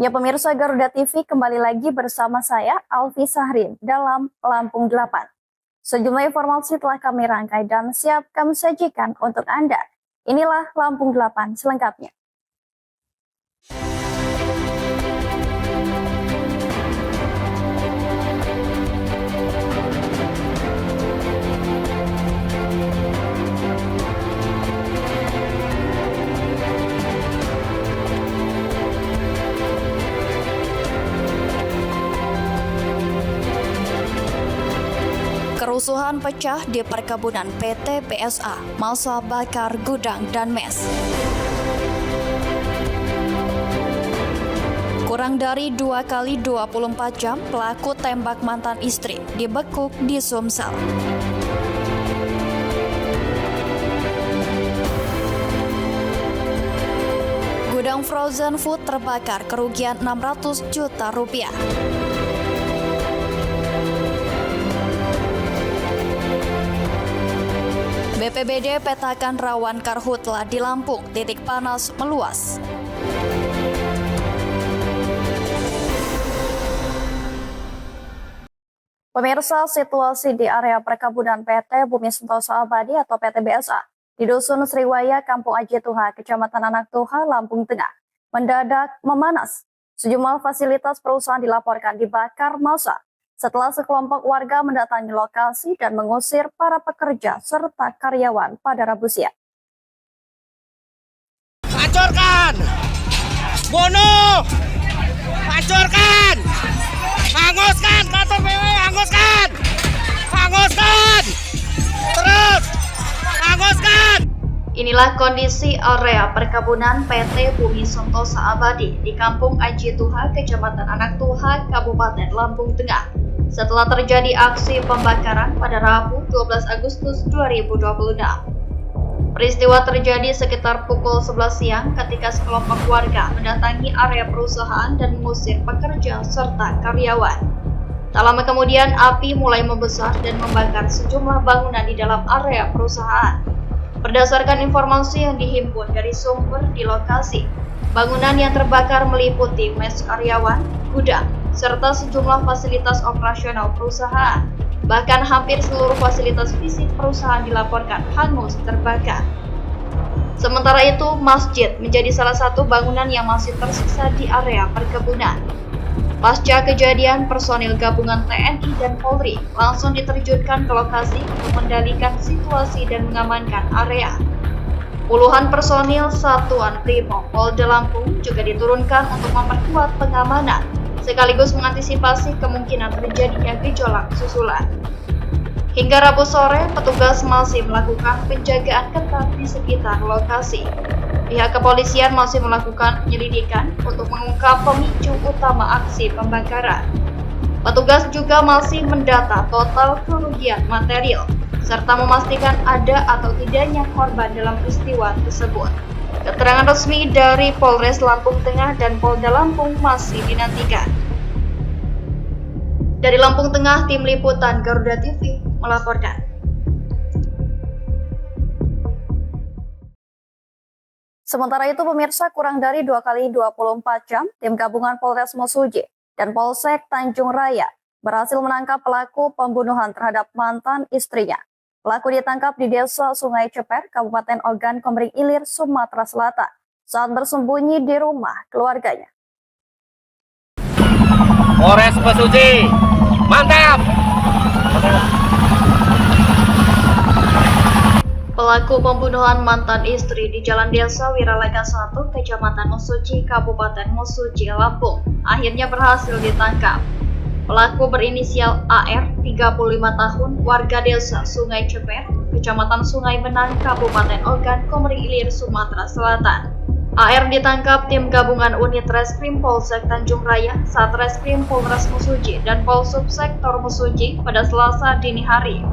Ya pemirsa Garuda TV kembali lagi bersama saya Alfi Sahrin dalam Lampung 8. Sejumlah informasi telah kami rangkai dan siap kami sajikan untuk Anda. Inilah Lampung 8 selengkapnya. Kerusuhan pecah di perkebunan PT BSA, massa bakar gudang dan mes. Kurang dari 2 kali 24 jam, pelaku tembak mantan istri dibekuk di Sumsel. Gudang frozen food terbakar, kerugian 600 juta rupiah. BPBD petakan rawan karhutla di Lampung, titik panas meluas. Pemirsa, situasi di area perkebunan PT Bumi Sentosa Abadi atau PT BSA di Dusun Sriwaya, Kampung Aji Tuha, Kecamatan Anak Tuha, Lampung Tengah, mendadak memanas. Sejumlah fasilitas perusahaan dilaporkan dibakar massa setelah sekelompok warga mendatangi lokasi dan mengusir para pekerja serta karyawan pada Rabu siang. Hancurkan! Bunuh! Hancurkan! Hanguskan kantor BW! Hanguskan! Hanguskan! Terus! Hanguskan! Inilah kondisi area perkebunan PT Bumi Sentosa Abadi di Kampung Aji Tuha, Kecamatan Anak Tuha, Kabupaten Lampung Tengah, setelah terjadi aksi pembakaran pada Rabu 12 Agustus 2026. Peristiwa terjadi sekitar pukul 11 siang ketika sekelompok warga mendatangi area perusahaan dan mengusir pekerja serta karyawan. Tak lama kemudian api mulai membesar dan membakar sejumlah bangunan di dalam area perusahaan. Berdasarkan informasi yang dihimpun dari sumber di lokasi, bangunan yang terbakar meliputi mes karyawan, gudang, serta sejumlah fasilitas operasional perusahaan. Bahkan hampir seluruh fasilitas fisik perusahaan dilaporkan hangus terbakar. Sementara itu, masjid menjadi salah satu bangunan yang masih tersisa di area perkebunan. Pasca kejadian, personil gabungan TNI dan Polri langsung diterjunkan ke lokasi untuk mengendalikan situasi dan mengamankan area. Puluhan personil Satuan Brimob Polda Lampung juga diturunkan untuk memperkuat pengamanan, sekaligus mengantisipasi kemungkinan terjadinya gejolak susulan. Hingga Rabu sore, petugas masih melakukan penjagaan ketat di sekitar lokasi. Pihak kepolisian masih melakukan penyelidikan untuk mengungkap pemicu utama aksi pembakaran. Petugas juga masih mendata total kerugian material, serta memastikan ada atau tidaknya korban dalam peristiwa tersebut. Keterangan resmi dari Polres Lampung Tengah dan Polda Lampung masih dinantikan. Dari Lampung Tengah, tim liputan Garuda TV melaporkan. Sementara itu pemirsa, kurang dari 2 kali 24 jam, tim gabungan Polres Mesuji dan Polsek Tanjung Raya berhasil menangkap pelaku pembunuhan terhadap mantan istrinya. Pelaku ditangkap di Desa Sungai Ceper, Kabupaten Ogan Komering Ilir, Sumatera Selatan, saat bersembunyi di rumah keluarganya. Polres Mesuji, mantap! Pelaku pembunuhan mantan istri di Jalan Desa Wiralaga 1, Kecamatan Mesuji, Kabupaten Mesuji, Lampung, akhirnya berhasil ditangkap. Pelaku berinisial AR, 35 tahun, warga Desa Sungai Ceper, Kecamatan Sungai Benang, Kabupaten Ogan Komering Ilir, Sumatera Selatan. AR ditangkap tim gabungan unit Reskrim Polsek Tanjung Raya, Satreskrim Polres Mesuji, dan Polsub Sektor Mesuji pada Selasa dini hari.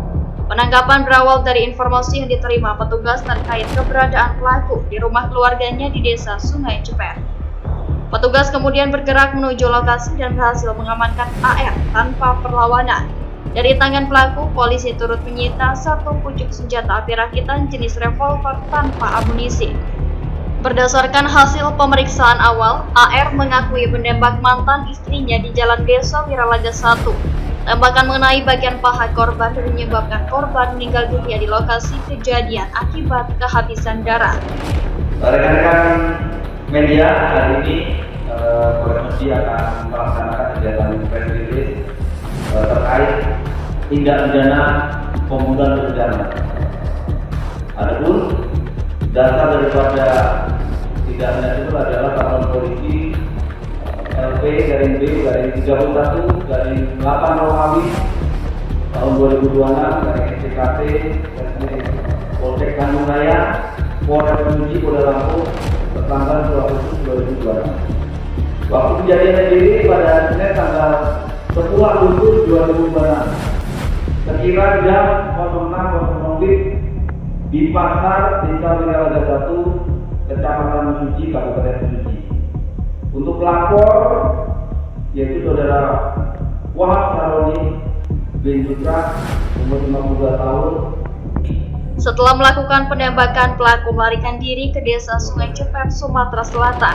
Penangkapan berawal dari informasi yang diterima petugas terkait keberadaan pelaku di rumah keluarganya di Desa Sungai Ceper. Petugas kemudian bergerak menuju lokasi dan berhasil mengamankan AR tanpa perlawanan. Dari tangan pelaku, polisi turut menyita satu pucuk senjata api rakitan jenis revolver tanpa amunisi. Berdasarkan hasil pemeriksaan awal, AR mengakui menembak mantan istrinya di Jalan Desa Wiralaga 1. Tembakan mengenai bagian paha korban dan menyebabkan korban meninggal dunia di lokasi kejadian akibat kehabisan darah. Rekan-rekan media, hari ini Polres akan melaksanakan kegiatan press release terkait tindak pidana pembunuhan berencana. Adapun dasar daripada tindak pidana itu adalah Satuan Polisi LP-B-31-8 Romawi tahun 2026 dari STKP Polsek Bandung Raya, Polres Menuju Polda Lampung, tertanggal 2 Agustus 2026. Waktu kejadian sendiri pada Senin tanggal 10 Agustus 2026 sekira jam 06.00 di pasar Desa Wiralaga 1, Kecamatan Mesuji, Kabupaten Mesuji. Untuk pelapor yaitu saudara Wahab Saroni bin Sutra, umur 52 tahun. Setelah melakukan penembakan, pelaku melarikan diri ke desa Sungai Cepet, Sumatera Selatan.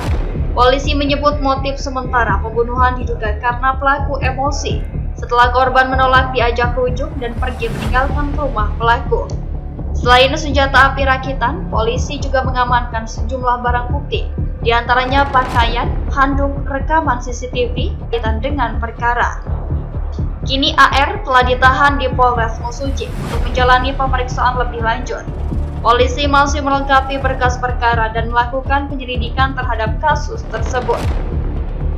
Polisi menyebut motif sementara pembunuhan diduga karena pelaku emosi setelah korban menolak diajak rujuk dan pergi meninggalkan rumah pelaku. Selain senjata api rakitan, polisi juga mengamankan sejumlah barang bukti, di antaranya pakaian, handuk, rekaman CCTV kaitan dengan perkara. Kini AR telah ditahan di Polres Mesuji untuk menjalani pemeriksaan lebih lanjut. Polisi masih melengkapi berkas perkara dan melakukan penyelidikan terhadap kasus tersebut.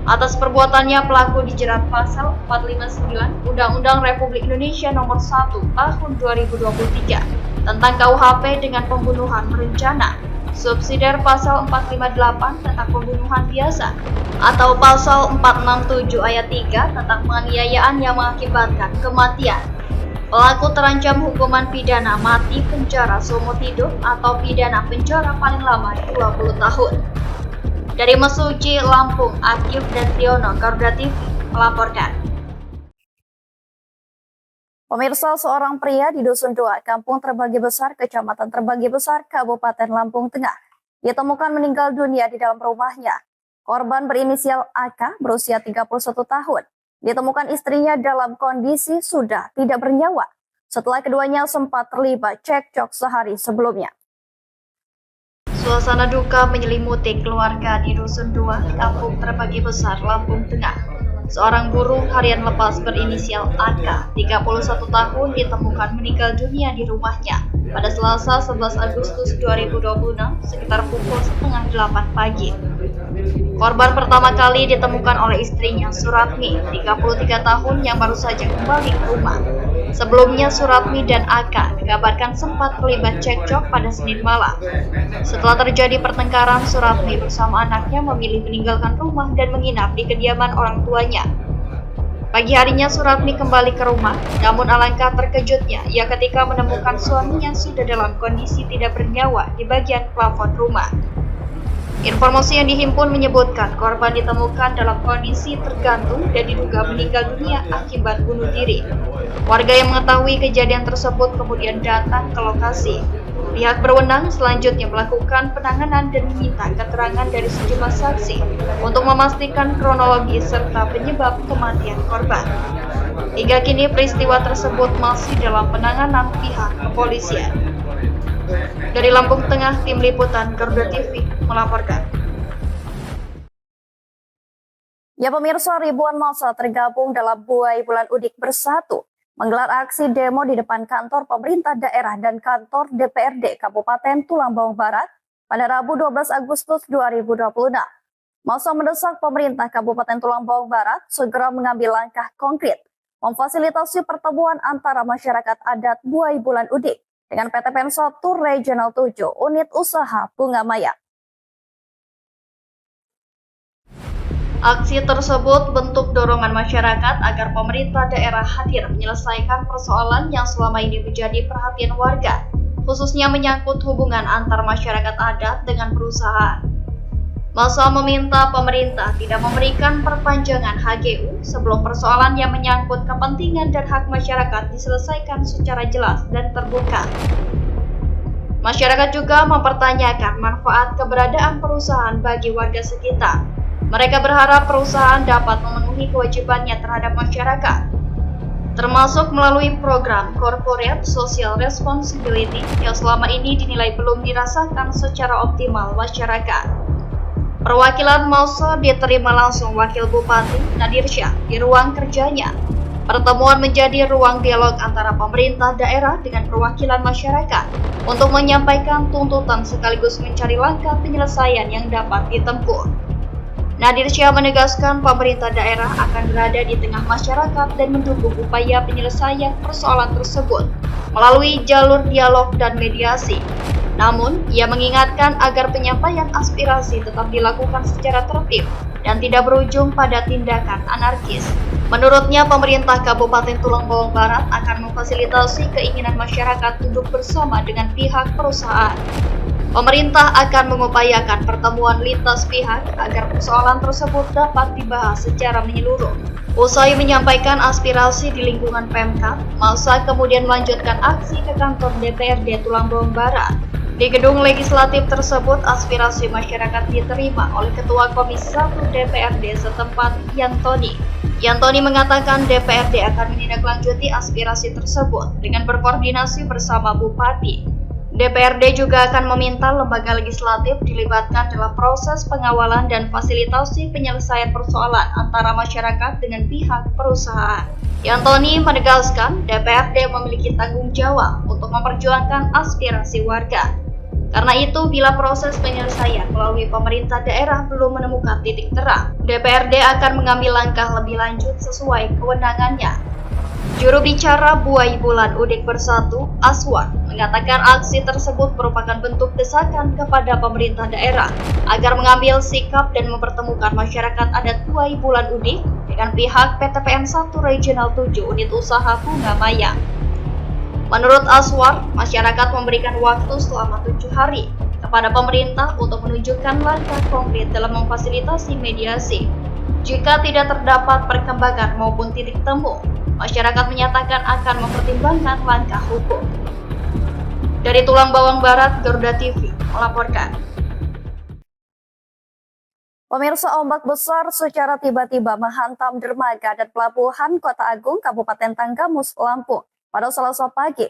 Atas perbuatannya, pelaku dijerat pasal 459 Undang-Undang Republik Indonesia Nomor 1 Tahun 2023 tentang KUHP dengan pembunuhan berencana, subsidiar pasal 458 tentang pembunuhan biasa, atau pasal 467 ayat 3 tentang penganiayaan yang mengakibatkan kematian. Pelaku terancam hukuman pidana mati penjara seumur hidup atau pidana penjara paling lama 20 tahun. Dari Mesuji, Lampung, Akif dan Triono, Garuda TV melaporkan. Pemirsa, seorang pria di Dusun 2, Kampung Terbagi Besar, Kecamatan Terbagi Besar, Kabupaten Lampung Tengah, ditemukan meninggal dunia di dalam rumahnya. Korban berinisial AK berusia 31 tahun. Ditemukan istrinya dalam kondisi sudah tidak bernyawa setelah keduanya sempat terlibat cekcok sehari sebelumnya. Suasana duka menyelimuti keluarga di Dusun 2, Kampung Terbagi Besar, Lampung Tengah. Seorang buruh harian lepas berinisial AK, 31 tahun, ditemukan meninggal dunia di rumahnya pada Selasa 11 Agustus 2026 sekitar pukul setengah 8 pagi. Korban pertama kali ditemukan oleh istrinya Suratmi, 33 tahun, yang baru saja kembali ke rumah. Sebelumnya Suratmi dan AK dikabarkan sempat terlibat cekcok pada Senin malam. Setelah terjadi pertengkaran, Suratmi bersama anaknya memilih meninggalkan rumah dan menginap di kediaman orang tuanya. Pagi harinya Suratmi kembali ke rumah, namun alangkah terkejutnya ia ketika menemukan suaminya sudah dalam kondisi tidak bernyawa di bagian plafon rumah. Informasi yang dihimpun menyebutkan korban ditemukan dalam kondisi tergantung dan diduga meninggal dunia akibat bunuh diri. Warga yang mengetahui kejadian tersebut kemudian datang ke lokasi. Pihak berwenang selanjutnya melakukan penanganan dan meminta keterangan dari sejumlah saksi untuk memastikan kronologi serta penyebab kematian korban. Hingga kini peristiwa tersebut masih dalam penanganan pihak kepolisian. Dari Lampung Tengah, Tim Liputan Garuda TV melaporkan. Ya pemirsa, ribuan massa tergabung dalam Buai Bulan Udik Bersatu menggelar aksi demo di depan kantor pemerintah daerah dan kantor DPRD Kabupaten Tulang Bawang Barat pada Rabu 12 Agustus 2026. Massa mendesak pemerintah Kabupaten Tulang Bawang Barat segera mengambil langkah konkret memfasilitasi pertemuan antara masyarakat adat Buai Bulan Udik dengan PT PEN 1 Regional 7 Unit Usaha Bunga Maya. Aksi tersebut bentuk dorongan masyarakat agar pemerintah daerah hadir menyelesaikan persoalan yang selama ini menjadi perhatian warga, khususnya menyangkut hubungan antar masyarakat adat dengan perusahaan. Massa meminta pemerintah tidak memberikan perpanjangan HGU sebelum persoalan yang menyangkut kepentingan dan hak masyarakat diselesaikan secara jelas dan terbuka. Masyarakat juga mempertanyakan manfaat keberadaan perusahaan bagi warga sekitar. Mereka berharap perusahaan dapat memenuhi kewajibannya terhadap masyarakat, termasuk melalui program Corporate Social Responsibility yang selama ini dinilai belum dirasakan secara optimal masyarakat. Perwakilan massa diterima langsung Wakil Bupati Nadir Syah di ruang kerjanya. Pertemuan menjadi ruang dialog antara pemerintah daerah dengan perwakilan masyarakat untuk menyampaikan tuntutan sekaligus mencari langkah penyelesaian yang dapat ditempuh. Nadir Syah menegaskan pemerintah daerah akan berada di tengah masyarakat dan mendukung upaya penyelesaian persoalan tersebut melalui jalur dialog dan mediasi. Namun, ia mengingatkan agar penyampaian aspirasi tetap dilakukan secara tertib dan tidak berujung pada tindakan anarkis. Menurutnya, pemerintah Kabupaten Tulang Bawang Barat akan memfasilitasi keinginan masyarakat duduk bersama dengan pihak perusahaan. Pemerintah akan mengupayakan pertemuan lintas pihak agar persoalan tersebut dapat dibahas secara menyeluruh. Usai menyampaikan aspirasi di lingkungan Pemkab, massa kemudian melanjutkan aksi ke kantor DPRD Tulang Bawang Barat. Di gedung legislatif tersebut, aspirasi masyarakat diterima oleh Ketua Komisi 1 DPRD setempat, Yantoni. Yantoni mengatakan DPRD akan menindaklanjuti aspirasi tersebut dengan berkoordinasi bersama Bupati. DPRD juga akan meminta lembaga legislatif dilibatkan dalam proses pengawalan dan fasilitasi penyelesaian persoalan antara masyarakat dengan pihak perusahaan. Yantoni menegaskan DPRD memiliki tanggung jawab untuk memperjuangkan aspirasi warga. Karena itu, bila proses penyelesaian melalui pemerintah daerah belum menemukan titik terang, DPRD akan mengambil langkah lebih lanjut sesuai kewenangannya. Juru bicara Buai Bulan Udik Bersatu, Aswan, mengatakan aksi tersebut merupakan bentuk desakan kepada pemerintah daerah agar mengambil sikap dan mempertemukan masyarakat adat Buai Bulan Udik dengan pihak PTPN 1 Regional 7 Unit Usaha Bunga Maya. Menurut Aswar, masyarakat memberikan waktu selama 7 hari kepada pemerintah untuk menunjukkan langkah konkret dalam memfasilitasi mediasi. Jika tidak terdapat perkembangan maupun titik temu, masyarakat menyatakan akan mempertimbangkan langkah hukum. Dari Tulang Bawang Barat, Garuda TV melaporkan. Pemirsa, ombak besar secara tiba-tiba menghantam dermaga dan pelabuhan Kota Agung, Kabupaten Tanggamus, Lampung pada Selasa pagi.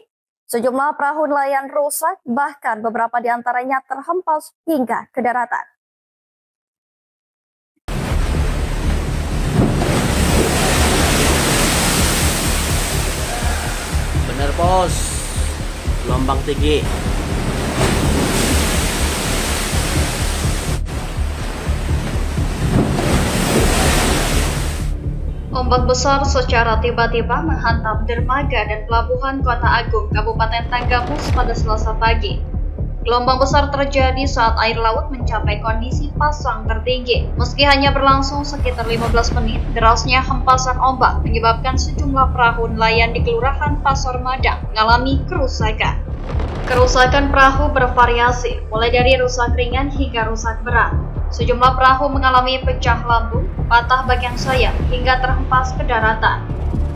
Sejumlah perahu nelayan rusak, bahkan beberapa di antaranya terhempas hingga ke daratan. Bener bos, gelombang tinggi. Ombak besar secara tiba-tiba menghantam dermaga dan pelabuhan Kota Agung, Kabupaten Tanggamus pada Selasa pagi. Gelombang besar terjadi saat air laut mencapai kondisi pasang tertinggi. Meski hanya berlangsung sekitar 15 menit, derasnya hempasan ombak menyebabkan sejumlah perahu nelayan di Kelurahan Pasar Madang mengalami kerusakan. Kerusakan perahu bervariasi, mulai dari rusak ringan hingga rusak berat. Sejumlah perahu mengalami pecah lambung, patah bagian sayap, hingga terhempas ke daratan.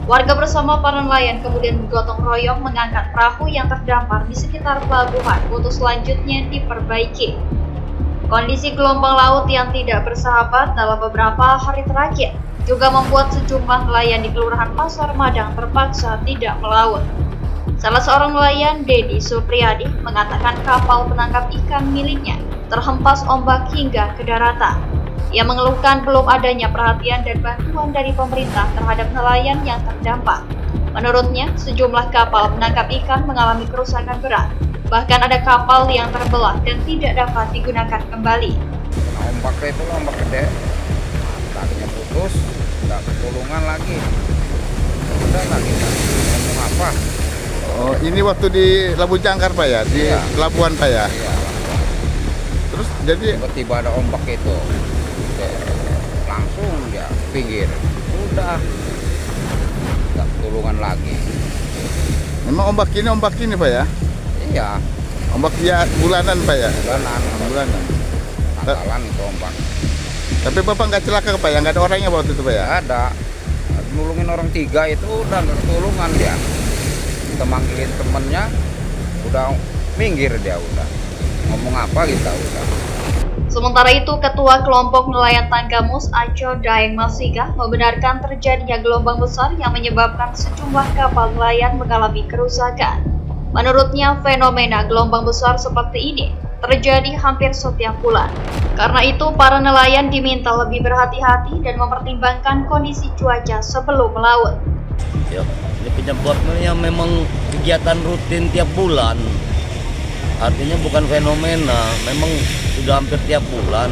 Warga bersama para nelayan kemudian bergotong royong mengangkat perahu yang terdampar di sekitar pelabuhan untuk selanjutnya diperbaiki. Kondisi gelombang laut yang tidak bersahabat dalam beberapa hari terakhir juga membuat sejumlah nelayan di Kelurahan Pasar Madang terpaksa tidak melaut. Salah seorang nelayan, Dedi Supriyadi, mengatakan kapal penangkap ikan miliknya terhempas ombak hingga ke daratan. Ia mengeluhkan belum adanya perhatian dan bantuan dari pemerintah terhadap nelayan yang terdampak. Menurutnya, sejumlah kapal penangkap ikan mengalami kerusakan berat. Bahkan ada kapal yang terbelah dan tidak dapat digunakan kembali. Ombaknya itu ombak gede, tadinya putus, nggak ketulungan lagi. Udah lagi ngomong apa? Oh, ini waktu di Labuan Jangkar Pak ya, di pelabuhan Pak ya. Iya. Terus jadi Tiba-tiba ada ombak itu, langsung dia pinggir. Udah nggak ketulungan lagi. memang ombak ini Pak ya? Iya. Ombak ya bulanan Pak ya? Bulanan. Tanggalan itu ombak. Tapi Bapak nggak celaka Pak ya? Nggak ada orangnya waktu itu Pak ya? Ada. Nulungin orang 3 itu udah nggak ketulungan dia. Kita manggilin temennya, udah minggir dia udah. Ngomong apa kita udah. Sementara itu, Ketua Kelompok Nelayan Tanggamus Aco Daeng Masigah membenarkan terjadinya gelombang besar yang menyebabkan sejumlah kapal nelayan mengalami kerusakan. Menurutnya, fenomena gelombang besar seperti ini terjadi hampir setiap bulan. Karena itu, para nelayan diminta lebih berhati-hati dan mempertimbangkan kondisi cuaca sebelum melaut. Ya, ini penyebabnya memang kegiatan rutin tiap bulan. Artinya bukan fenomena, memang sudah hampir tiap bulan.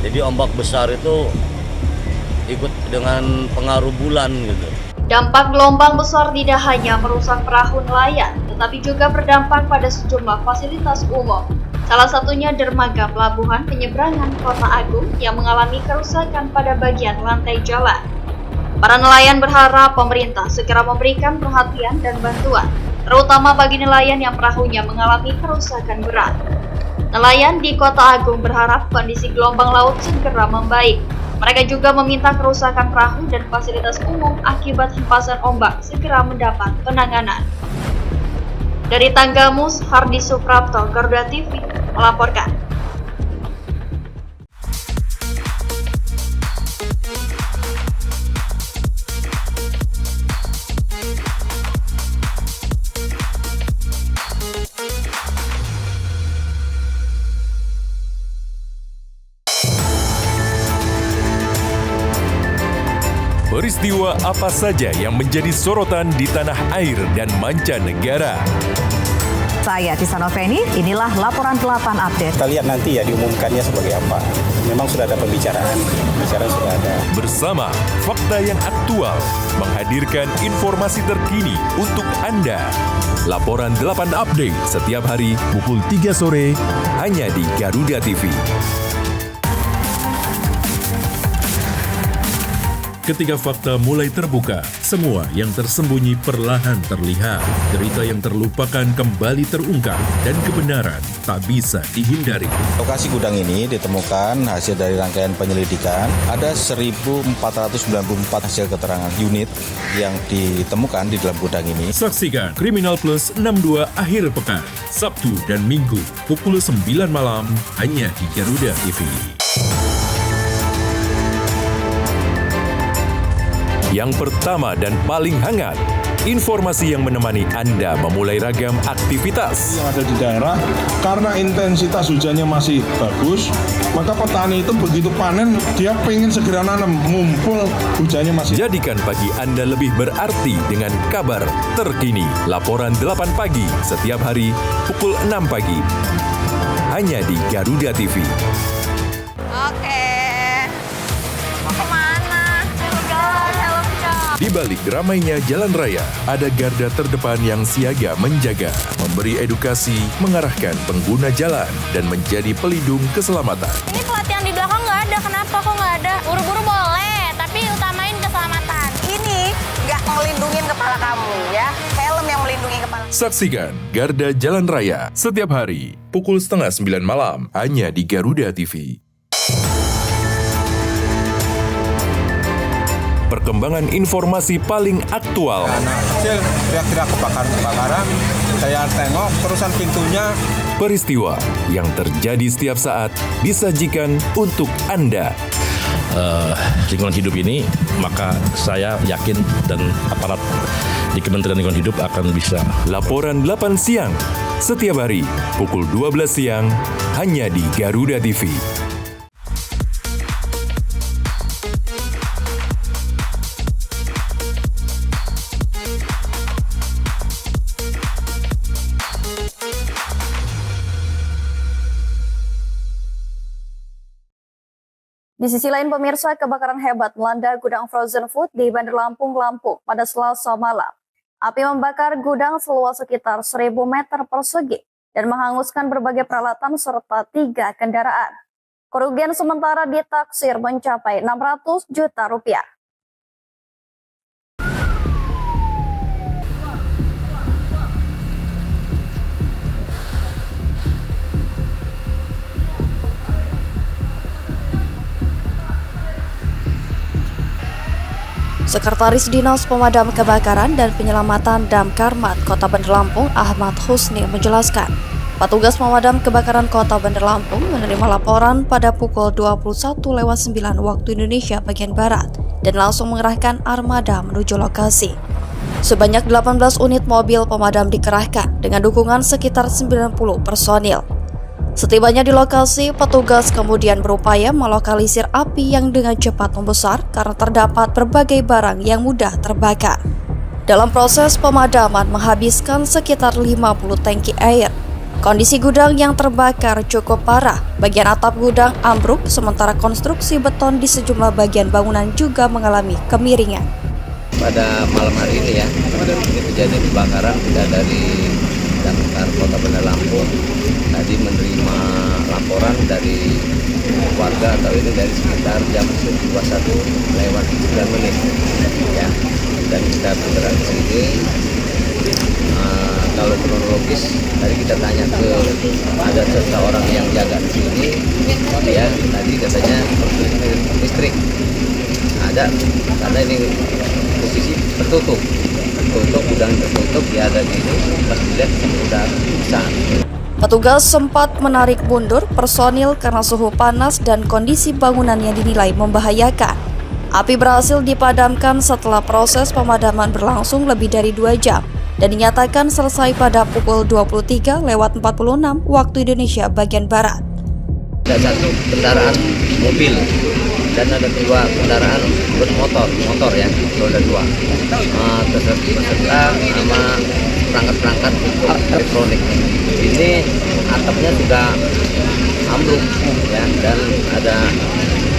Jadi ombak besar itu ikut dengan pengaruh bulan gitu. Dampak gelombang besar tidak hanya merusak perahu nelayan, tetapi juga berdampak pada sejumlah fasilitas umum. Salah satunya dermaga pelabuhan penyeberangan Kota Agung yang mengalami kerusakan pada bagian lantai jalan. Para nelayan berharap pemerintah segera memberikan perhatian dan bantuan, terutama bagi nelayan yang perahunya mengalami kerusakan berat. Nelayan di Kota Agung berharap kondisi gelombang laut segera membaik. Mereka juga meminta kerusakan perahu dan fasilitas umum akibat hempasan ombak segera mendapat penanganan. Dari Tanggamus, Hardi Suprapto, Garuda TV, melaporkan. Peristiwa apa saja yang menjadi sorotan di tanah air dan mancanegara? Saya Tisa Noveni, inilah laporan 8 update. Kita lihat nanti ya diumumkannya sebagai apa. Memang sudah ada pembicaraan sudah ada. Bersama fakta yang aktual, menghadirkan informasi terkini untuk Anda. Laporan 8 update setiap hari pukul 3 sore hanya di Garuda TV. Ketika fakta mulai terbuka, semua yang tersembunyi perlahan terlihat. Cerita yang terlupakan kembali terungkap dan kebenaran tak bisa dihindari. Lokasi gudang ini ditemukan hasil dari rangkaian penyelidikan. Ada 1.494 hasil keterangan unit yang ditemukan di dalam gudang ini. Saksikan Kriminal Plus 62 akhir pekan, Sabtu dan Minggu, pukul 9 malam, hanya di Garuda TV. Yang pertama dan paling hangat, informasi yang menemani Anda memulai ragam aktivitas. Yang ada di daerah, karena intensitas hujannya masih bagus, maka petani itu begitu panen, dia pengen segera nanam, ngumpul hujannya masih. Jadikan pagi Anda lebih berarti dengan kabar terkini. Laporan 8 pagi setiap hari pukul 6 pagi. Hanya di Garuda TV. Oke. Mau kemana? Di balik ramainya jalan raya, ada garda terdepan yang siaga menjaga, memberi edukasi, mengarahkan pengguna jalan, dan menjadi pelindung keselamatan. Ini pelatihan di belakang nggak ada, kenapa kok nggak ada? Buru-buru boleh, tapi utamain keselamatan. Ini nggak ngelindungin kepala kamu ya, helm yang melindungi kepala. Saksikan Garda Jalan Raya setiap hari, pukul 8:30 malam, hanya di Garuda TV. Perkembangan informasi paling aktual. Anak kecil teriak-teriak kebakaran, saya tengok terusan pintunya. Peristiwa yang terjadi setiap saat disajikan untuk Anda. Lingkungan hidup ini, maka saya yakin dan aparat di Kementerian Lingkungan Hidup akan bisa. Laporan 8 siang, setiap hari, pukul 12 siang, hanya di Garuda TV. Di sisi lain pemirsa, kebakaran hebat melanda gudang frozen food di Bandar Lampung, Lampung pada Selasa malam. Api membakar gudang seluas sekitar 1.000 meter persegi dan menghanguskan berbagai peralatan serta 3 kendaraan. Kerugian sementara ditaksir mencapai 600 juta rupiah. Sekretaris Dinas Pemadam Kebakaran dan Penyelamatan Damkarmat Kota Bandar Lampung Ahmad Husni menjelaskan, petugas pemadam kebakaran Kota Bandar Lampung menerima laporan pada pukul 21:09 waktu Indonesia bagian Barat dan langsung mengerahkan armada menuju lokasi. Sebanyak 18 unit mobil pemadam dikerahkan dengan dukungan sekitar 90 personil. Setibanya di lokasi, petugas kemudian berupaya melokalisir api yang dengan cepat membesar karena terdapat berbagai barang yang mudah terbakar. Dalam proses pemadaman menghabiskan sekitar 50 tangki air. Kondisi gudang yang terbakar cukup parah. Bagian atap gudang ambruk, sementara konstruksi beton di sejumlah bagian bangunan juga mengalami kemiringan. Pada malam hari ini ya, ini kejadian kebakaran kita dari Damkar Kota Bandar Lampung tadi menerima laporan dari warga atau ini dari sekitar jam 21:09 ya, dan kita bergerak ke sini. Kalau kronologis tadi kita tanya ke ada seseorang yang jaga di sini, ya tadi katanya listrik ada karena ini posisi tertutup gudang tertutup, ya ada di sini pas dilihat sudah bisa. Petugas sempat menarik mundur personil karena suhu panas dan kondisi bangunan yang dinilai membahayakan. Api berhasil dipadamkan setelah proses pemadaman berlangsung lebih dari 2 jam dan dinyatakan selesai pada pukul 23:46 waktu Indonesia bagian Barat. Ada satu kendaraan mobil dan ada 2 kendaraan motor ya, roda 2 beserta sama perangkat-perangkat elektronik. Ini atapnya sudah ambruk ya, dan ada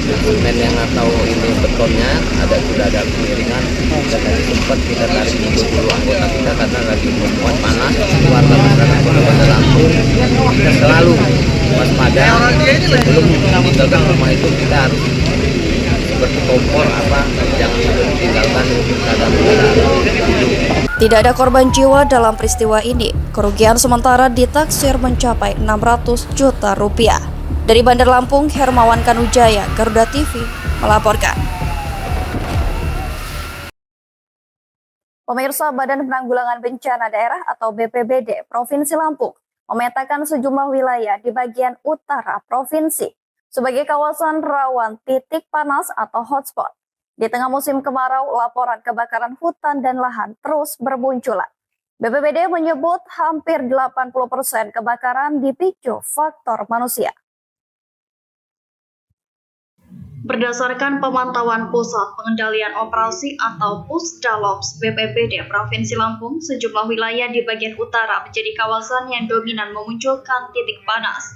semen yang atau ini betonnya sudah ada kemiringan, dan tadi sempat kita tarik mundur dulu anggota kita karena lagi membuat panas. Warga masyarakat Kota Bandar Lampung kita selalu waspada sebelum meninggalkan rumah itu, kita harus seperti kompor jangan ditinggalkan dalam hidup. Tidak ada korban jiwa dalam peristiwa ini. Kerugian sementara ditaksir mencapai 600 juta rupiah. Dari Bandar Lampung, Hermawan Kanujaya, Garuda TV, melaporkan. Pemirsa, Badan Penanggulangan Bencana Daerah atau BPBD Provinsi Lampung memetakan sejumlah wilayah di bagian utara provinsi sebagai kawasan rawan titik panas atau hotspot. Di tengah musim kemarau, laporan kebakaran hutan dan lahan terus bermunculan. BPBD menyebut hampir 80% kebakaran dipicu faktor manusia. Berdasarkan pemantauan Pusat Pengendalian Operasi atau Pusdalops BPBD Provinsi Lampung, sejumlah wilayah di bagian utara menjadi kawasan yang dominan memunculkan titik panas.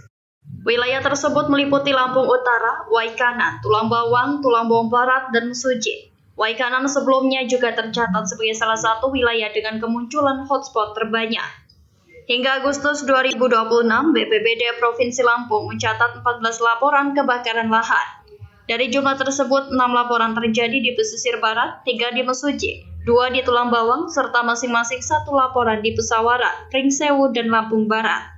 Wilayah tersebut meliputi Lampung Utara, Waikanan, Tulang Bawang, Tulang Bawang Barat, dan Mesuji. Waikanan sebelumnya juga tercatat sebagai salah satu wilayah dengan kemunculan hotspot terbanyak. Hingga Agustus 2026, BPBD Provinsi Lampung mencatat 14 laporan kebakaran lahan. Dari jumlah tersebut, 6 laporan terjadi di pesisir barat, 3 di Mesuji, 2 di Tulang Bawang, serta masing-masing 1 laporan di Pesawaran, Pringsewu, dan Lampung Barat.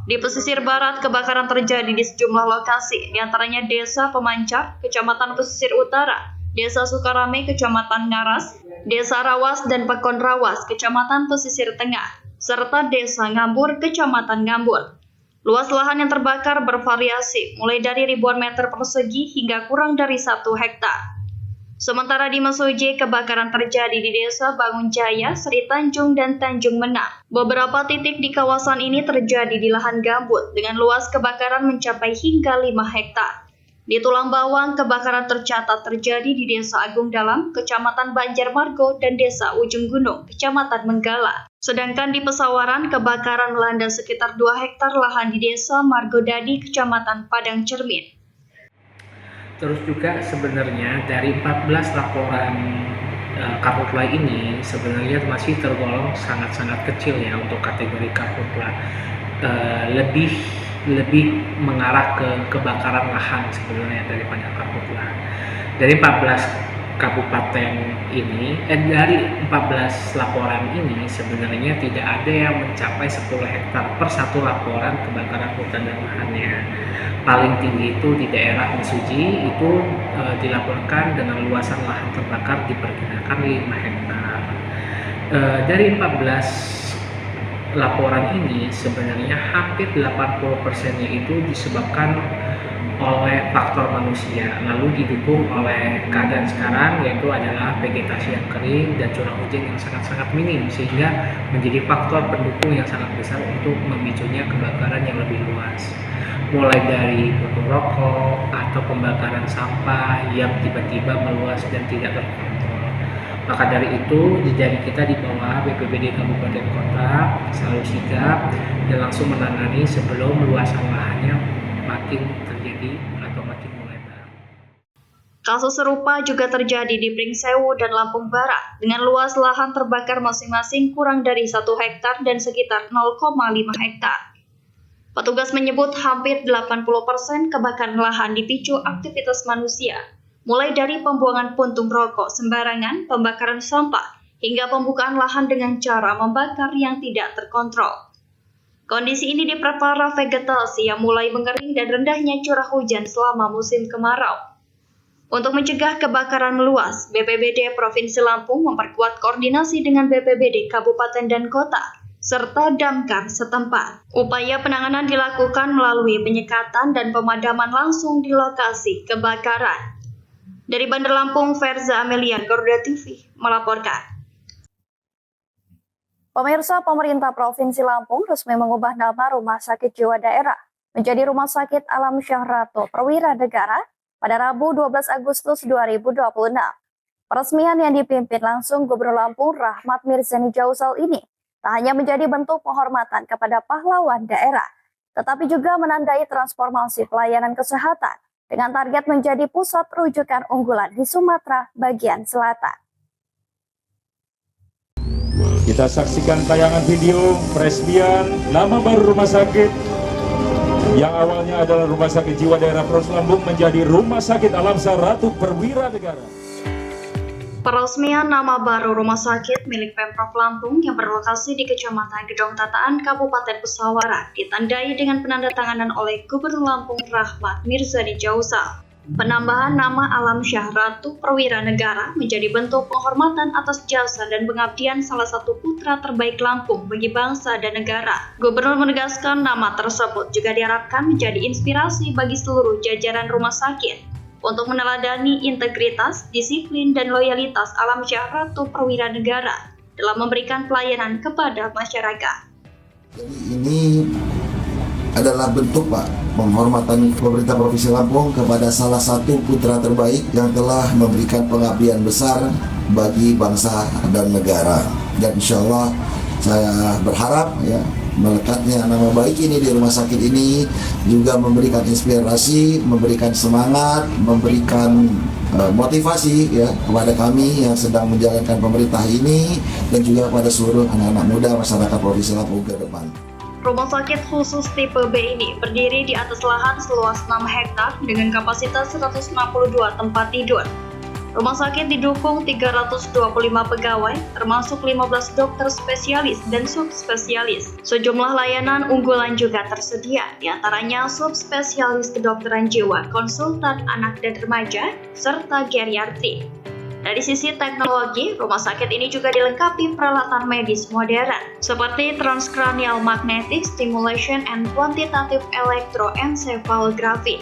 Di pesisir barat, kebakaran terjadi di sejumlah lokasi, diantaranya Desa Pemancar, Kecamatan Pesisir Utara, Desa Sukarame, Kecamatan Ngaras, Desa Rawas dan Pekon Rawas, Kecamatan Pesisir Tengah, serta Desa Ngambur, Kecamatan Ngambur. Luas lahan yang terbakar bervariasi, mulai dari ribuan meter persegi hingga kurang dari 1 hektar. Sementara di Mesuji, kebakaran terjadi di Desa Bangun Jaya, Sri Tanjung, dan Tanjung Menang. Beberapa titik di kawasan ini terjadi di lahan gambut dengan luas kebakaran mencapai hingga 5 hektar. Di Tulang Bawang, kebakaran tercatat terjadi di Desa Agung Dalam, Kecamatan Banjarmargo, dan Desa Ujung Gunung, Kecamatan Menggala. Sedangkan di Pesawaran, kebakaran melanda sekitar 2 hektar lahan di Desa Margodadi, Kecamatan Padang Cermin. Terus juga sebenarnya dari 14 laporan karhutla ini sebenarnya masih tergolong sangat-sangat kecil ya untuk kategori karhutla. Lebih mengarah ke kebakaran lahan sebenarnya daripada karhutla. Dari 14 kabupaten ini, dari 14 laporan ini sebenarnya tidak ada yang mencapai 10 hektar per satu laporan kebakaran hutan dan lahannya. Paling tinggi itu di daerah Mesuji itu dilaporkan dengan luasan lahan terbakar diperkirakan 5 hektar. Dari 14 laporan ini sebenarnya hampir 80%-nya itu disebabkan oleh faktor manusia, lalu didukung oleh keadaan sekarang yaitu adalah vegetasi yang kering dan curah hujan yang sangat-sangat minim, sehingga menjadi faktor pendukung yang sangat besar untuk memicunya kebakaran yang lebih luas, mulai dari puntung rokok atau pembakaran sampah yang tiba-tiba meluas dan tidak terkontrol. Maka dari itu, dari kita di bawah BPBD Kabupaten Kota selalu sigap dan langsung menangani sebelum luasan lahannya makin terjadi atau makin melebar. Kasus serupa juga terjadi di Pringsewu dan Lampung Barat dengan luas lahan terbakar masing-masing kurang dari 1 hektar dan sekitar 0,5 hektar. Petugas menyebut hampir 80% kebakaran lahan dipicu aktivitas manusia, mulai dari pembuangan puntung rokok sembarangan, pembakaran sampah, hingga pembukaan lahan dengan cara membakar yang tidak terkontrol. Kondisi ini diperparah vegetasi yang mulai mengering dan rendahnya curah hujan selama musim kemarau. Untuk mencegah kebakaran meluas, BPBD Provinsi Lampung memperkuat koordinasi dengan BPBD Kabupaten dan Kota, serta damkar setempat. Upaya penanganan dilakukan melalui penyekatan dan pemadaman langsung di lokasi kebakaran. Dari Bandar Lampung, Verza Amelia, Garuda TV, melaporkan. Pemirsa, pemerintah Provinsi Lampung resmi mengubah nama Rumah Sakit Jiwa Daerah menjadi Rumah Sakit Alam Syahrato Perwira Negara pada Rabu 12 Agustus 2026. Peresmian yang dipimpin langsung Gubernur Lampung Rahmat Mirzani Jausal ini tak hanya menjadi bentuk penghormatan kepada pahlawan daerah, tetapi juga menandai transformasi pelayanan kesehatan dengan target menjadi pusat rujukan unggulan di Sumatera bagian selatan. Kita saksikan tayangan video peresmian nama baru rumah sakit yang awalnya adalah Rumah Sakit Jiwa Daerah Provinsi Lampung menjadi Rumah Sakit Alam Syahrato Perwira Negara. Peresmian nama baru rumah sakit milik Pemprov Lampung yang berlokasi di Kecamatan Gedong Tataan, Kabupaten Pesawaran ditandai dengan penandatanganan oleh Gubernur Lampung Rahmat Mirzani Jausal. Penambahan nama Alam Syahrato Perwira Negara menjadi bentuk penghormatan atas jasa dan pengabdian salah satu putra terbaik Lampung bagi bangsa dan negara. Gubernur menegaskan nama tersebut juga diharapkan menjadi inspirasi bagi seluruh jajaran rumah sakit untuk meneladani integritas, disiplin, dan loyalitas Alam Syahrato Perwira Negara dalam memberikan pelayanan kepada masyarakat. Ini adalah bentuk penghormatan pemerintah Provinsi Lampung kepada salah satu putra terbaik yang telah memberikan pengabdian besar bagi bangsa dan negara. Dan insya Allah saya berharap melekatnya nama baik ini di rumah sakit ini juga memberikan inspirasi, memberikan semangat, memberikan motivasi kepada kami yang sedang menjalankan pemerintah ini dan juga kepada seluruh anak-anak muda masyarakat Provinsi Lampung ke depan. Rumah sakit khusus tipe B ini berdiri di atas lahan seluas 6 hektar dengan kapasitas 162 tempat tidur. Rumah sakit didukung 325 pegawai, termasuk 15 dokter spesialis dan subspesialis. Sejumlah layanan unggulan juga tersedia, diantaranya subspesialis kedokteran jiwa, konsultan anak dan remaja, serta geriatri. Dari sisi teknologi, rumah sakit ini juga dilengkapi peralatan medis modern seperti transcranial magnetic stimulation and quantitative electroencephalography.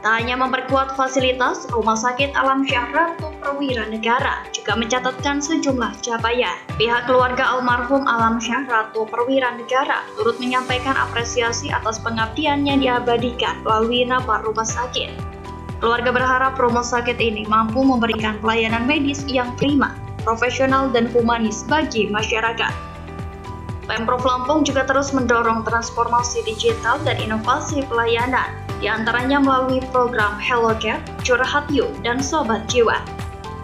Tak hanya memperkuat fasilitas, Rumah Sakit Alam Syahrato Perwira Negara juga mencatatkan sejumlah capaian. Pihak keluarga almarhum Alam Syahrato Perwira Negara turut menyampaikan apresiasi atas pengabdian yang diabadikan melalui nama rumah sakit. Keluarga berharap rumah sakit ini mampu memberikan pelayanan medis yang prima, profesional, dan humanis bagi masyarakat. Pemprov Lampung juga terus mendorong transformasi digital dan inovasi pelayanan, diantaranya melalui program Hello Care, Curhat Yuk, dan Sobat Jiwa.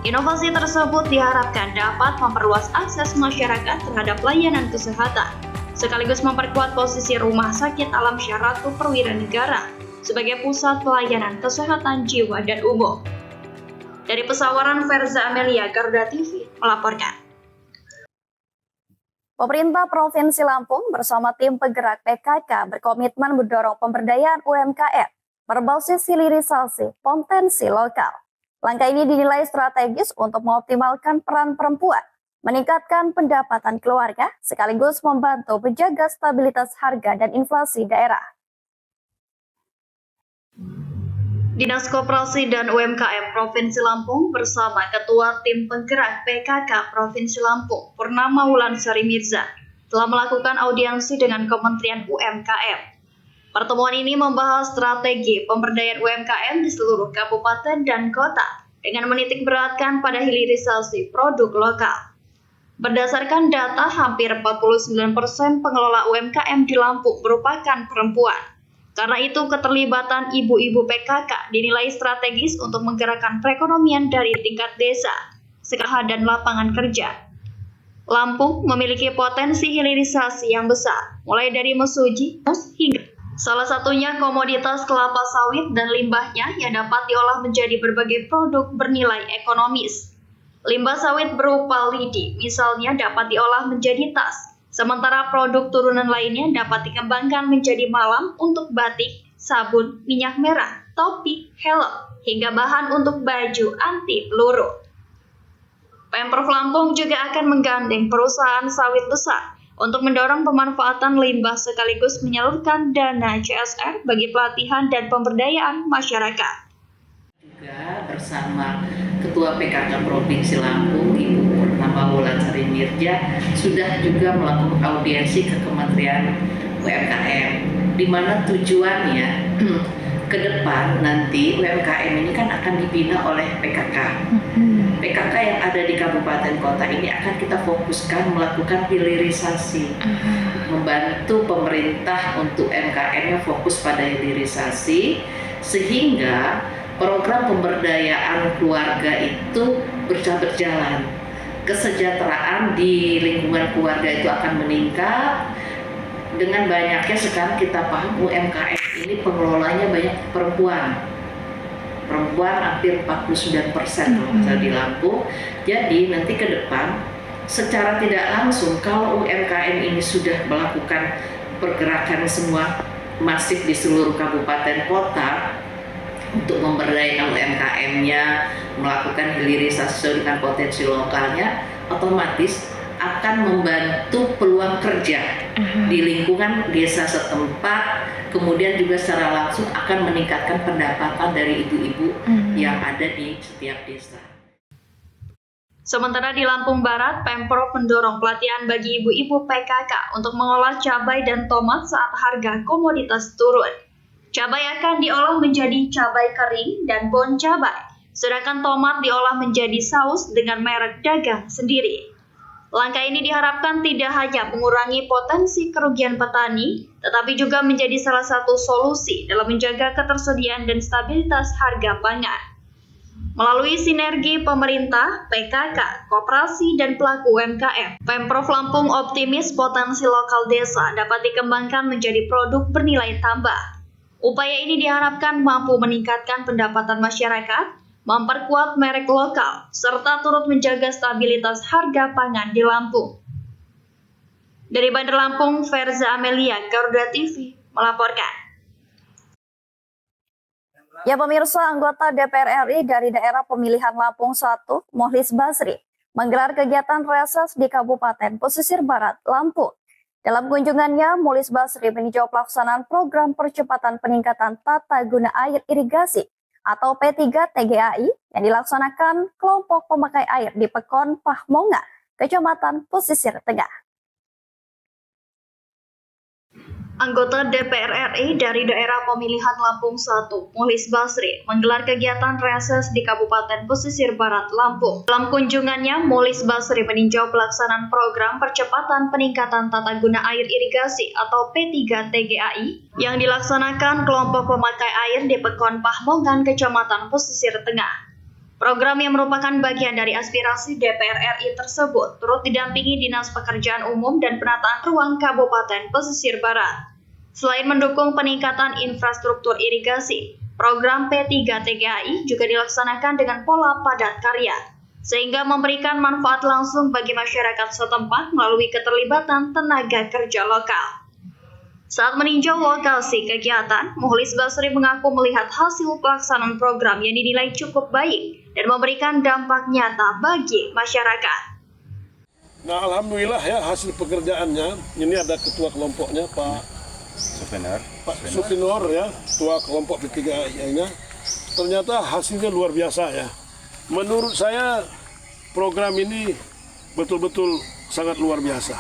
Inovasi tersebut diharapkan dapat memperluas akses masyarakat terhadap layanan kesehatan, sekaligus memperkuat posisi Rumah Sakit Alam Syahrato Perwira Negara sebagai pusat pelayanan kesehatan jiwa dan umum. Dari Pesawaran, Verza Amelia, Garuda TV melaporkan. Pemerintah Provinsi Lampung bersama tim penggerak PKK berkomitmen mendorong pemberdayaan UMKM berbasis hilirisasi potensi lokal. Langkah ini dinilai strategis untuk mengoptimalkan peran perempuan, meningkatkan pendapatan keluarga, sekaligus membantu menjaga stabilitas harga dan inflasi daerah. Dinas Koperasi dan UMKM Provinsi Lampung bersama Ketua Tim Penggerak PKK Provinsi Lampung, Purnama Wulansari Mirza, telah melakukan audiensi dengan Kementerian UMKM. Pertemuan ini membahas strategi pemberdayaan UMKM di seluruh kabupaten dan kota dengan menitik beratkan pada hilirisasi produk lokal. Berdasarkan data, hampir 49% pengelola UMKM di Lampung merupakan perempuan. Karena itu, keterlibatan ibu-ibu PKK dinilai strategis untuk menggerakkan perekonomian dari tingkat desa, sekolah, dan lapangan kerja. Lampung memiliki potensi hilirisasi yang besar, mulai dari mesuji hingga salah satunya komoditas kelapa sawit dan limbahnya yang dapat diolah menjadi berbagai produk bernilai ekonomis. Limbah sawit berupa lidi, misalnya, dapat diolah menjadi tas. Sementara produk turunan lainnya dapat dikembangkan menjadi malam untuk batik, sabun, minyak merah, topi, helm, hingga bahan untuk baju anti peluru. Pemprov Lampung juga akan menggandeng perusahaan sawit besar untuk mendorong pemanfaatan limbah sekaligus menyalurkan dana CSR bagi pelatihan dan pemberdayaan masyarakat. Juga bersama Ketua PKK Provinsi Lampung, Ibu Purnama Wulansari Mirza, sudah juga melakukan audiensi ke Kementerian UMKM, di mana tujuannya ke depan nanti UMKM ini kan akan dibina oleh PKK. PKK yang ada di kabupaten kota ini akan kita fokuskan melakukan hilirisasi, membantu pemerintah untuk UMKM-nya fokus pada hilirisasi, sehingga program pemberdayaan keluarga itu berjalan. Kesejahteraan di lingkungan keluarga itu akan meningkat. Dengan banyaknya sekarang kita paham UMKM ini pengelolanya banyak perempuan. Perempuan hampir 49% di Lampung. Jadi nanti ke depan secara tidak langsung kalau UMKM ini sudah melakukan pergerakan semua masif di seluruh kabupaten kota, untuk memberdayakan UMKM-nya, melakukan hilirisasi dengan potensi lokalnya, otomatis akan membantu peluang kerja di lingkungan desa setempat, kemudian juga secara langsung akan meningkatkan pendapatan dari ibu-ibu yang ada di setiap desa. Sementara di Lampung Barat, Pemprov mendorong pelatihan bagi ibu-ibu PKK untuk mengolah cabai dan tomat saat harga komoditas turun. Cabai akan diolah menjadi cabai kering dan bon cabai, sedangkan tomat diolah menjadi saus dengan merek dagang sendiri. Langkah ini diharapkan tidak hanya mengurangi potensi kerugian petani, tetapi juga menjadi salah satu solusi dalam menjaga ketersediaan dan stabilitas harga pangan. Melalui sinergi pemerintah, PKK, koperasi, dan pelaku UMKM, Pemprov Lampung optimis potensi lokal desa dapat dikembangkan menjadi produk bernilai tambah. Upaya ini diharapkan mampu meningkatkan pendapatan masyarakat, memperkuat merek lokal, serta turut menjaga stabilitas harga pangan di Lampung. Dari Bandar Lampung, Verza Amelia, Garuda TV melaporkan. Ya pemirsa, anggota DPR RI dari daerah pemilihan Lampung 1, Mohlis Basri, menggelar kegiatan reses di Kabupaten Pesisir Barat, Lampung. Dalam kunjungannya, Mohlis Basri meninjau pelaksanaan program percepatan peningkatan tata guna air irigasi atau P3 TGAI yang dilaksanakan kelompok pemakai air di Pekon Pahmonga, Kecamatan Pesisir Tengah. Anggota DPR RI dari daerah pemilihan Lampung 1, Mohlis Basri, menggelar kegiatan reses di Kabupaten Pesisir Barat, Lampung. Dalam kunjungannya, Mohlis Basri meninjau pelaksanaan program percepatan peningkatan tata guna air irigasi atau P3 TGAI yang dilaksanakan kelompok pemakai air di Pekon Pahmongan, Kecamatan Pesisir Tengah. Program yang merupakan bagian dari aspirasi DPR RI tersebut turut didampingi Dinas Pekerjaan Umum dan Penataan Ruang Kabupaten Pesisir Barat. Selain mendukung peningkatan infrastruktur irigasi, Program P3 TGAI juga dilaksanakan dengan pola padat karya, sehingga memberikan manfaat langsung bagi masyarakat setempat melalui keterlibatan tenaga kerja lokal. Saat meninjau lokasi kegiatan, Mukhlis Basri mengaku melihat hasil pelaksanaan program yang dinilai cukup baik dan memberikan dampak nyata bagi masyarakat. Nah, alhamdulillah ya hasil pekerjaannya. Ini ada ketua kelompoknya Pak Supinor ya, ketua kelompok P3AI-nya. Ternyata hasilnya luar biasa ya. Menurut saya program ini betul-betul sangat luar biasa.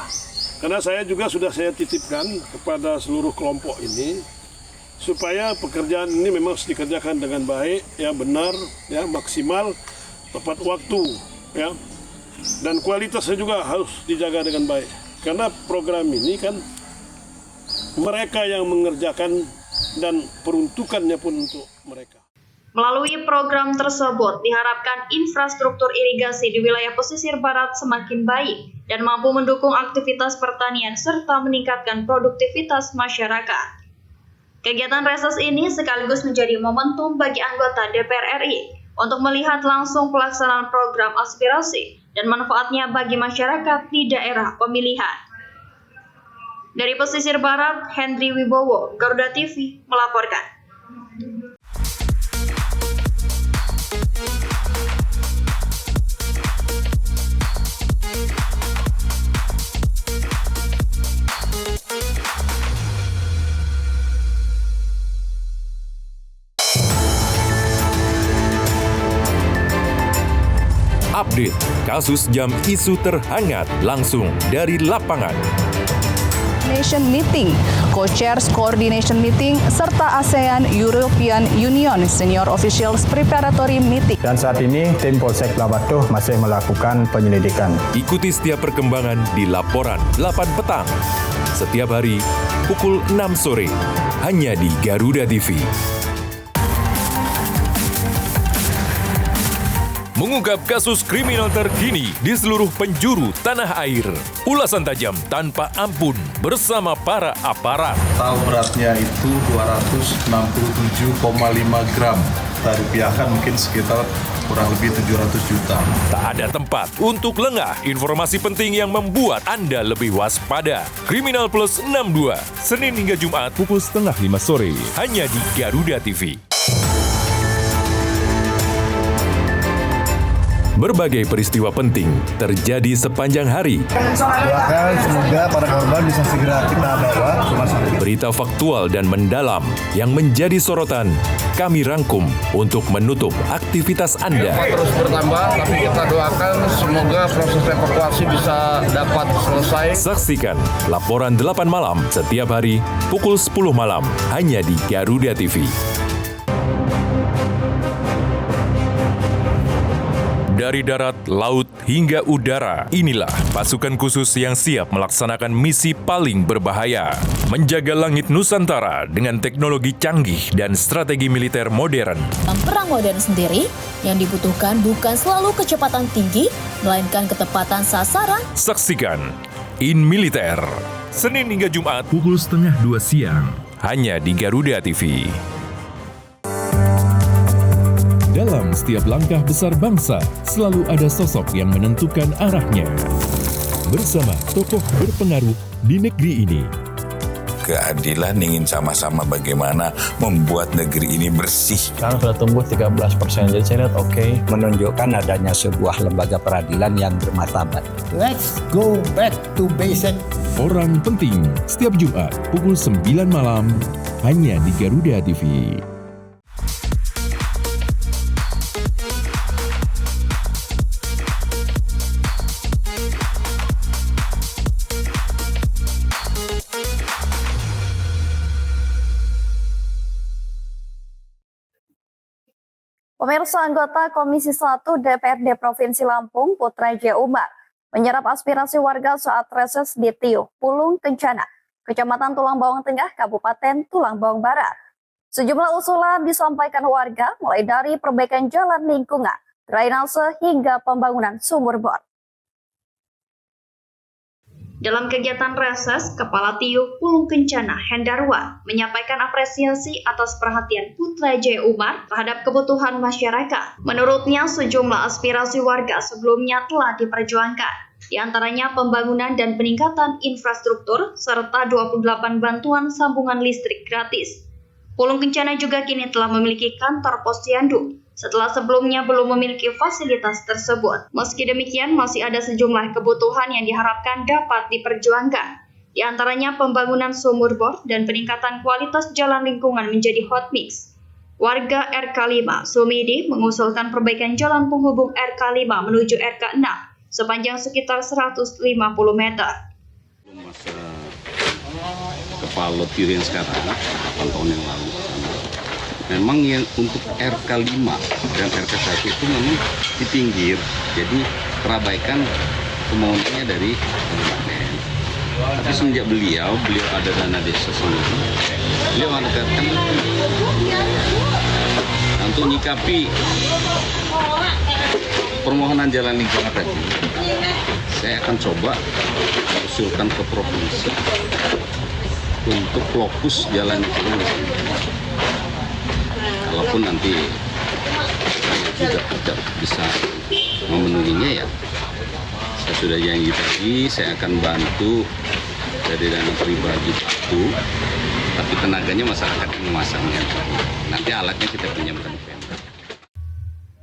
Karena saya juga sudah saya titipkan kepada seluruh kelompok ini supaya pekerjaan ini memang harus dikerjakan dengan baik, ya benar, ya maksimal, tepat waktu, ya dan kualitasnya juga harus dijaga dengan baik. Karena program ini kan mereka yang mengerjakan dan peruntukannya pun untuk mereka. Melalui program tersebut, diharapkan infrastruktur irigasi di wilayah pesisir barat semakin baik dan mampu mendukung aktivitas pertanian serta meningkatkan produktivitas masyarakat. Kegiatan reses ini sekaligus menjadi momentum bagi anggota DPR RI untuk melihat langsung pelaksanaan program aspirasi dan manfaatnya bagi masyarakat di daerah pemilihan. Dari pesisir barat, Hendri Wibowo, Garuda TV, melaporkan. Update kasus jam isu terhangat langsung dari lapangan. Nation Meeting, Co-Chairs Coordination Meeting, serta ASEAN European Union Senior Officials Preparatory Meeting. Dan saat ini tim Polsek Labatuh masih melakukan penyelidikan. Ikuti setiap perkembangan di Laporan 8 petang. Setiap hari pukul 6 sore, hanya di Garuda TV. Mengungkap kasus kriminal terkini di seluruh penjuru tanah air. Ulasan tajam tanpa ampun bersama para aparat. Tahu beratnya itu 267,5 gram. Kita rupiahkan mungkin sekitar kurang lebih 700 juta. Tak ada tempat untuk lengah. Informasi penting yang membuat Anda lebih waspada. Kriminal Plus 62, Senin hingga Jumat pukul 4:30 sore. Hanya di Garuda TV. Berbagai peristiwa penting terjadi sepanjang hari. Doakan semoga para korban bisa segera kita bawa ke rumah sakit. Berita faktual dan mendalam yang menjadi sorotan kami rangkum untuk menutup aktivitas Anda. Terus bertambah, tapi kita doakan semoga proses evakuasi bisa dapat selesai. Saksikan Laporan 8 malam setiap hari pukul 10 malam hanya di Garuda TV. Dari darat, laut, hingga udara, inilah pasukan khusus yang siap melaksanakan misi paling berbahaya. Menjaga langit Nusantara dengan teknologi canggih dan strategi militer modern. Dalam perang modern sendiri, yang dibutuhkan bukan selalu kecepatan tinggi, melainkan ketepatan sasaran. Saksikan In Militer, Senin hingga Jumat pukul 1:30 siang, hanya di Garuda TV. Dalam setiap langkah besar bangsa, selalu ada sosok yang menentukan arahnya. Bersama tokoh berpengaruh di negeri ini. Keadilan ingin sama-sama bagaimana membuat negeri ini bersih. Sekarang sudah tumbuh 13%, jadi saya lihat oke. Menunjukkan adanya sebuah lembaga peradilan yang bermartabat. Let's go back to basic. Orang penting, setiap Jumat pukul 9 malam, hanya di Garuda TV. Pemirsa, anggota Komisi 1 DPRD Provinsi Lampung, Putra J. Umar, menyerap aspirasi warga saat reses di Tiuh, Pulung Kencana, Kecamatan Tulang Bawang Tengah, Kabupaten Tulang Bawang Barat. Sejumlah usulan disampaikan warga, mulai dari perbaikan jalan lingkungan, drainase, hingga pembangunan sumur bor. Dalam kegiatan reses, Kepala Tiuk Pulung Kencana Hendarwan menyampaikan apresiasi atas perhatian Putra Jaya Umar terhadap kebutuhan masyarakat. Menurutnya, sejumlah aspirasi warga sebelumnya telah diperjuangkan, di antaranya pembangunan dan peningkatan infrastruktur, serta 28 bantuan sambungan listrik gratis. Pulung Kencana juga kini telah memiliki kantor posyandu, setelah sebelumnya belum memiliki fasilitas tersebut. Meski demikian, masih ada sejumlah kebutuhan yang diharapkan dapat diperjuangkan. Di antaranya pembangunan sumur bor dan peningkatan kualitas jalan lingkungan menjadi hot mix. Warga RK5 Sumidi mengusulkan perbaikan jalan penghubung RK5 menuju RK6 sepanjang sekitar 150 meter. Masa kepala Tiuk yang sekarang, 8 tahun yang lalu. Memang yang untuk RK5 dan RK1 itu memang di pinggir, jadi perbaikan kemauannya dari kabupaten. Tapi semenjak beliau ada dana desa sendiri, beliau mengatakan untuk menyikapi permohonan jalan lingkungan tadi, saya akan coba usulkan ke provinsi untuk fokus jalan lingkungan. Walaupun nanti saya tidak bisa memenuhinya, ya saya sudah janji tadi saya akan bantu dari dana pribadi itu, tapi tenaganya masyarakat yang memasangnya. Nanti alatnya kita pinjamkan ke Pemda.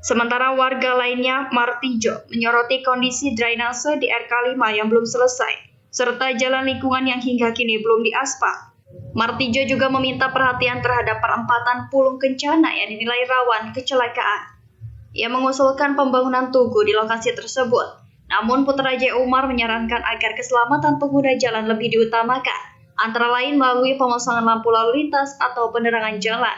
Sementara warga lainnya, Martijo, menyoroti kondisi drainase di RK5 yang belum selesai, serta jalan lingkungan yang hingga kini belum diaspal. Martijo juga meminta perhatian terhadap perempatan Pulung Kencana yang dinilai rawan kecelakaan. Ia mengusulkan pembangunan tugu di lokasi tersebut. Namun Putra Jaya Umar menyarankan agar keselamatan pengguna jalan lebih diutamakan, antara lain melalui pemasangan lampu lalu lintas atau penerangan jalan.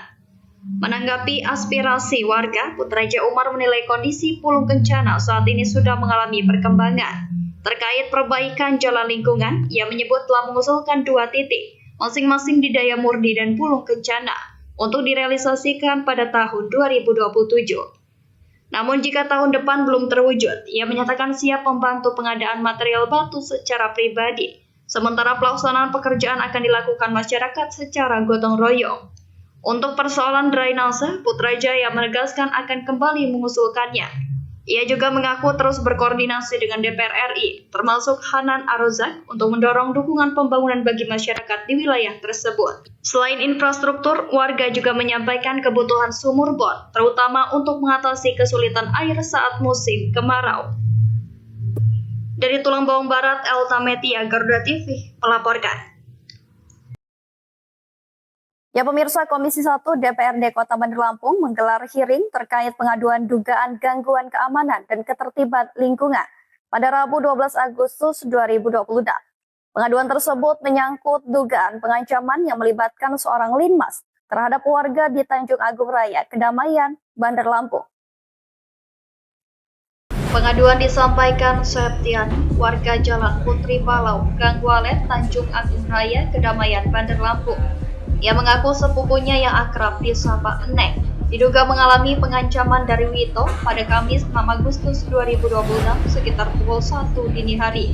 Menanggapi aspirasi warga, Putra Jaya Umar menilai kondisi Pulung Kencana saat ini sudah mengalami perkembangan. Terkait perbaikan jalan lingkungan, ia menyebut telah mengusulkan 2 titik, masing-masing di Daya Murni dan Pulung Kencana, untuk direalisasikan pada tahun 2027. Namun jika tahun depan belum terwujud, ia menyatakan siap membantu pengadaan material batu secara pribadi, sementara pelaksanaan pekerjaan akan dilakukan masyarakat secara gotong royong. Untuk persoalan drainase, Putra Jaya menegaskan akan kembali mengusulkannya. Ia juga mengaku terus berkoordinasi dengan DPR RI, termasuk Hanan Arozak, untuk mendorong dukungan pembangunan bagi masyarakat di wilayah tersebut. Selain infrastruktur, warga juga menyampaikan kebutuhan sumur bor, terutama untuk mengatasi kesulitan air saat musim kemarau. Dari Tulang Bawang Barat, Elta Metia, Garuda TV, melaporkan. Ya pemirsa, Komisi 1 DPRD Kota Bandar Lampung menggelar hearing terkait pengaduan dugaan gangguan keamanan dan ketertiban lingkungan pada Rabu 12 Agustus 2020. Pengaduan tersebut menyangkut dugaan pengancaman yang melibatkan seorang linmas terhadap warga di Tanjung Agung Raya, Kedamaian, Bandar Lampung. Pengaduan disampaikan Septiani, warga Jalan Putri Palau, Gang Walet, Tanjung Agung Raya, Kedamaian, Bandar Lampung. Ia mengaku sepupunya yang akrab disapa Eneng diduga mengalami pengancaman dari Wito pada Kamis 6 Agustus 2026 sekitar pukul 1 dini hari.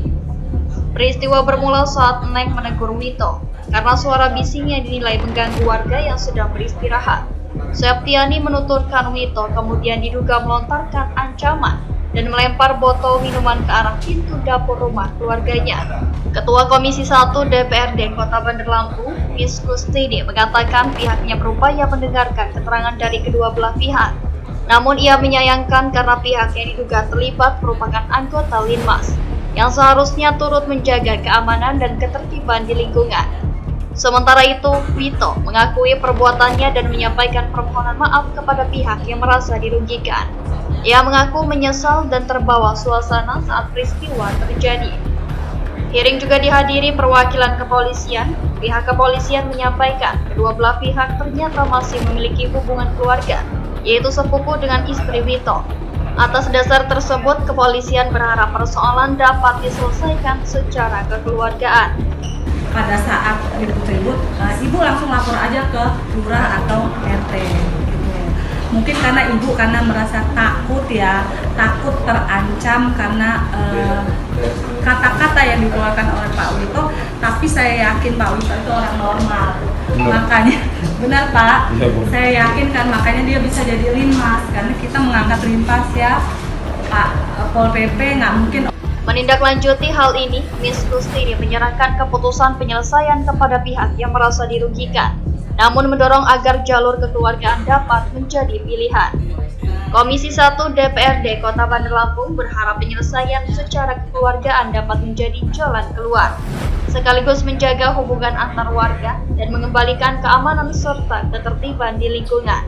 Peristiwa bermula saat Eneng menegur Wito karena suara bisingnya dinilai mengganggu warga yang sedang beristirahat. Septiani menuturkan Wito kemudian diduga melontarkan ancaman dan melempar botol minuman ke arah pintu dapur rumah keluarganya. Ketua Komisi 1 DPRD Kota Bandar Lampung, Miss Kustini, mengatakan pihaknya berupaya mendengarkan keterangan dari kedua belah pihak. Namun ia menyayangkan karena pihak yang diduga terlibat merupakan anggota Linmas, yang seharusnya turut menjaga keamanan dan ketertiban di lingkungan. Sementara itu, Wito mengakui perbuatannya dan menyampaikan permohonan maaf kepada pihak yang merasa dirugikan. Ia mengaku menyesal dan terbawa suasana saat peristiwa terjadi. Hearing juga dihadiri perwakilan kepolisian. Pihak kepolisian menyampaikan kedua belah pihak ternyata masih memiliki hubungan keluarga, yaitu sepupu dengan istri Wito. Atas dasar tersebut, kepolisian berharap persoalan dapat diselesaikan secara kekeluargaan. Pada saat ribut-ribut, ibu langsung lapor aja ke lurah atau RT. Gitu. Mungkin karena merasa takut ya, takut terancam karena kata-kata yang dikeluarkan oleh Pak Wito, tapi saya yakin Pak Wito itu orang normal. Makanya benar Pak, saya yakin kan makanya dia bisa jadi linmas, karena kita mengangkat lintas ya Pak Pol PP, nggak mungkin. Menindaklanjuti hal ini, Miss Kustini menyerahkan keputusan penyelesaian kepada pihak yang merasa dirugikan, namun mendorong agar jalur kekeluargaan dapat menjadi pilihan. Komisi 1 DPRD Kota Bandar Lampung berharap penyelesaian secara kekeluargaan dapat menjadi jalan keluar, sekaligus menjaga hubungan antar warga dan mengembalikan keamanan serta ketertiban di lingkungan.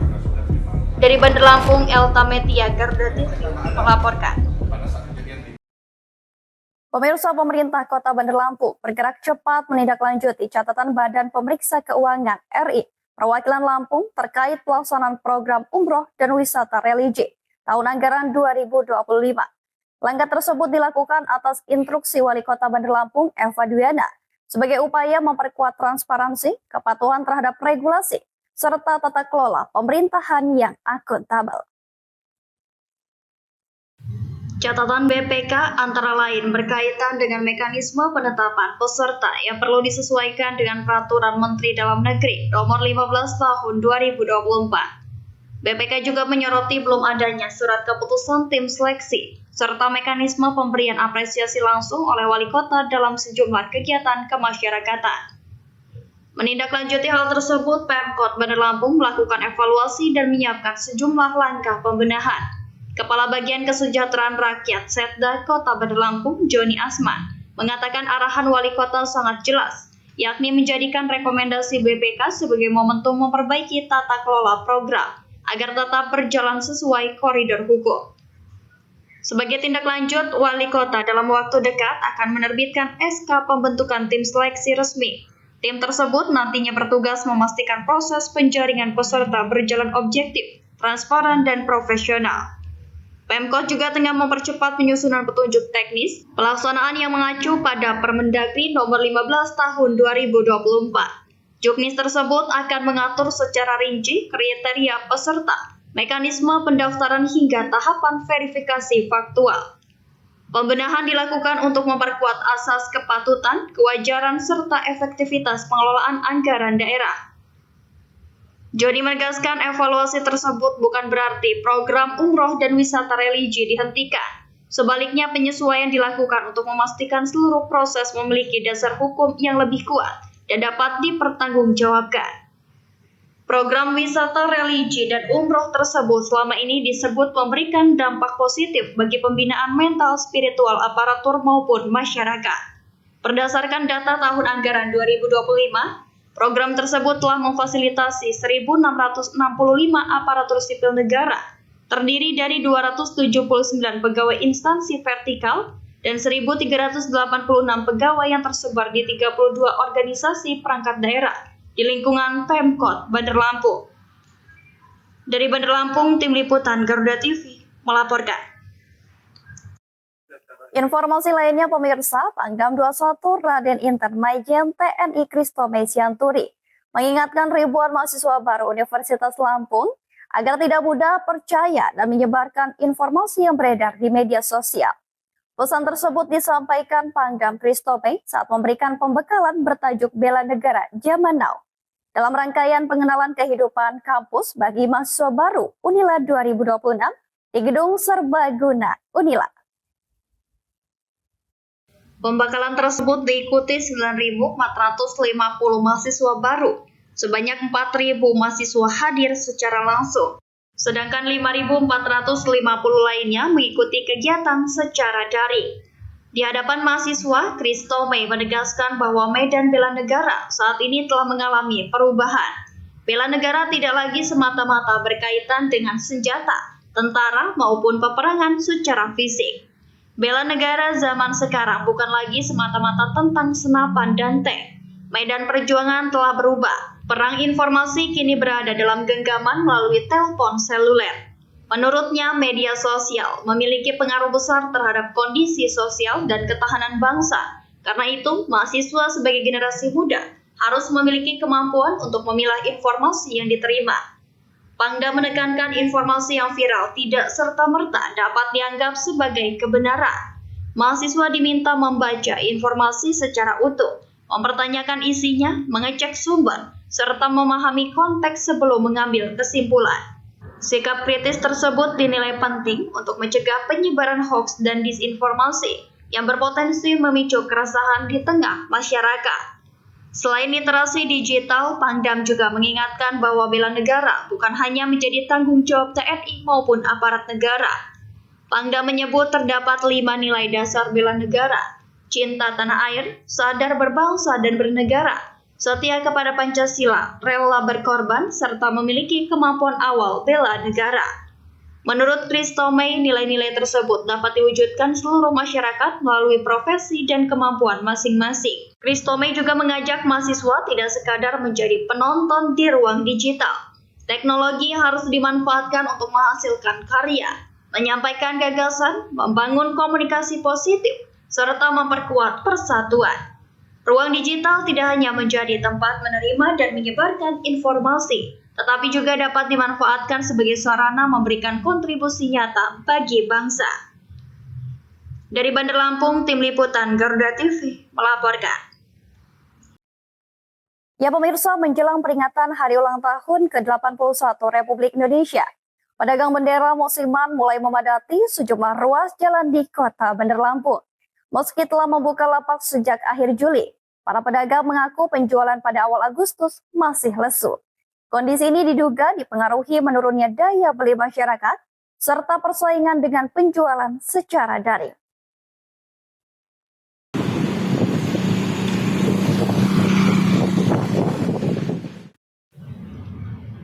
Dari Bandar Lampung, Elta Metia, Garuda TV melaporkan. Pemirsa, pemerintah Kota Bandar Lampung bergerak cepat menindaklanjuti catatan Badan Pemeriksa Keuangan RI Perwakilan Lampung terkait pelaksanaan program umroh dan wisata religi tahun anggaran 2025. Langkah tersebut dilakukan atas instruksi Wali Kota Bandar Lampung Eva Duyana sebagai upaya memperkuat transparansi, kepatuhan terhadap regulasi, serta tata kelola pemerintahan yang akuntabel. Catatan BPK antara lain berkaitan dengan mekanisme penetapan peserta yang perlu disesuaikan dengan Peraturan Menteri Dalam Negeri Nomor 15 Tahun 2024. BPK juga menyoroti belum adanya surat keputusan tim seleksi, serta mekanisme pemberian apresiasi langsung oleh Wali Kota dalam sejumlah kegiatan kemasyarakatan. Menindaklanjuti hal tersebut, Pemkot Bandar Lampung melakukan evaluasi dan menyiapkan sejumlah langkah pembenahan. Kepala Bagian Kesejahteraan Rakyat Setda Kota Bandar Lampung, Joni Asman, mengatakan arahan Wali Kota sangat jelas, yakni menjadikan rekomendasi BPK sebagai momentum memperbaiki tata kelola program agar tetap berjalan sesuai koridor hukum. Sebagai tindak lanjut, Wali Kota dalam waktu dekat akan menerbitkan SK pembentukan tim seleksi resmi. Tim tersebut nantinya bertugas memastikan proses penjaringan peserta berjalan objektif, transparan, dan profesional. Pemkot juga tengah mempercepat penyusunan petunjuk teknis pelaksanaan yang mengacu pada Permendagri Nomor 15 Tahun 2024. Juknis tersebut akan mengatur secara rinci kriteria peserta, mekanisme pendaftaran hingga tahapan verifikasi faktual. Pembenahan dilakukan untuk memperkuat asas kepatutan, kewajaran, serta efektivitas pengelolaan anggaran daerah. Joni menegaskan evaluasi tersebut bukan berarti program umroh dan wisata religi dihentikan. Sebaliknya, penyesuaian dilakukan untuk memastikan seluruh proses memiliki dasar hukum yang lebih kuat dan dapat dipertanggungjawabkan. Program wisata religi dan umroh tersebut selama ini disebut memberikan dampak positif bagi pembinaan mental spiritual aparatur maupun masyarakat. Berdasarkan data tahun anggaran 2025, program tersebut telah memfasilitasi 1.665 aparatur sipil negara, terdiri dari 279 pegawai instansi vertikal dan 1.386 pegawai yang tersebar di 32 organisasi perangkat daerah di lingkungan Pemkot Bandar Lampung. Dari Bandar Lampung, Tim Liputan Garuda TV melaporkan. Informasi lainnya pemirsa, Pangdam 21 Raden Inten Maijen TNI Christomay Sianturi mengingatkan ribuan mahasiswa baru Universitas Lampung agar tidak mudah percaya dan menyebarkan informasi yang beredar di media sosial. Pesan tersebut disampaikan Pangdam Christomay saat memberikan pembekalan bertajuk Bela Negara Zaman Now dalam rangkaian pengenalan kehidupan kampus bagi mahasiswa baru Unila 2026 di Gedung Serbaguna Unila. Pembekalan tersebut diikuti 9.450 mahasiswa baru. Sebanyak 4.000 mahasiswa hadir secara langsung, sedangkan 5.450 lainnya mengikuti kegiatan secara daring. Di hadapan mahasiswa, Christomay menegaskan bahwa medan bela negara saat ini telah mengalami perubahan. Bela negara tidak lagi semata-mata berkaitan dengan senjata, tentara maupun peperangan secara fisik. Bela negara zaman sekarang bukan lagi semata-mata tentang senapan dan tank. Medan perjuangan telah berubah. Perang informasi kini berada dalam genggaman melalui telepon seluler. Menurutnya, media sosial memiliki pengaruh besar terhadap kondisi sosial dan ketahanan bangsa. Karena itu, mahasiswa sebagai generasi muda harus memiliki kemampuan untuk memilah informasi yang diterima. Pangdam menekankan informasi yang viral tidak serta-merta dapat dianggap sebagai kebenaran. Mahasiswa diminta membaca informasi secara utuh, mempertanyakan isinya, mengecek sumber, serta memahami konteks sebelum mengambil kesimpulan. Sikap kritis tersebut dinilai penting untuk mencegah penyebaran hoaks dan disinformasi yang berpotensi memicu keresahan di tengah masyarakat. Selain literasi digital, Pangdam juga mengingatkan bahwa bela negara bukan hanya menjadi tanggung jawab TNI maupun aparat negara. Pangdam menyebut terdapat 5 nilai dasar bela negara: cinta tanah air, sadar berbangsa dan bernegara, setia kepada Pancasila, rela berkorban, serta memiliki kemampuan awal bela negara. Menurut Christomey, nilai-nilai tersebut dapat diwujudkan seluruh masyarakat melalui profesi dan kemampuan masing-masing. Christomey juga mengajak mahasiswa tidak sekadar menjadi penonton di ruang digital. Teknologi harus dimanfaatkan untuk menghasilkan karya, menyampaikan gagasan, membangun komunikasi positif, serta memperkuat persatuan. Ruang digital tidak hanya menjadi tempat menerima dan menyebarkan informasi, tetapi juga dapat dimanfaatkan sebagai sarana memberikan kontribusi nyata bagi bangsa. Dari Bandar Lampung, Tim Liputan Garuda TV melaporkan. Ya pemirsa, menjelang peringatan Hari Ulang Tahun ke-81 Republik Indonesia, pedagang bendera musiman mulai memadati sejumlah ruas jalan di kota Bandar Lampung. Meski telah membuka lapak sejak akhir Juli, para pedagang mengaku penjualan pada awal Agustus masih lesu. Kondisi ini diduga dipengaruhi menurunnya daya beli masyarakat serta persaingan dengan penjualan secara daring.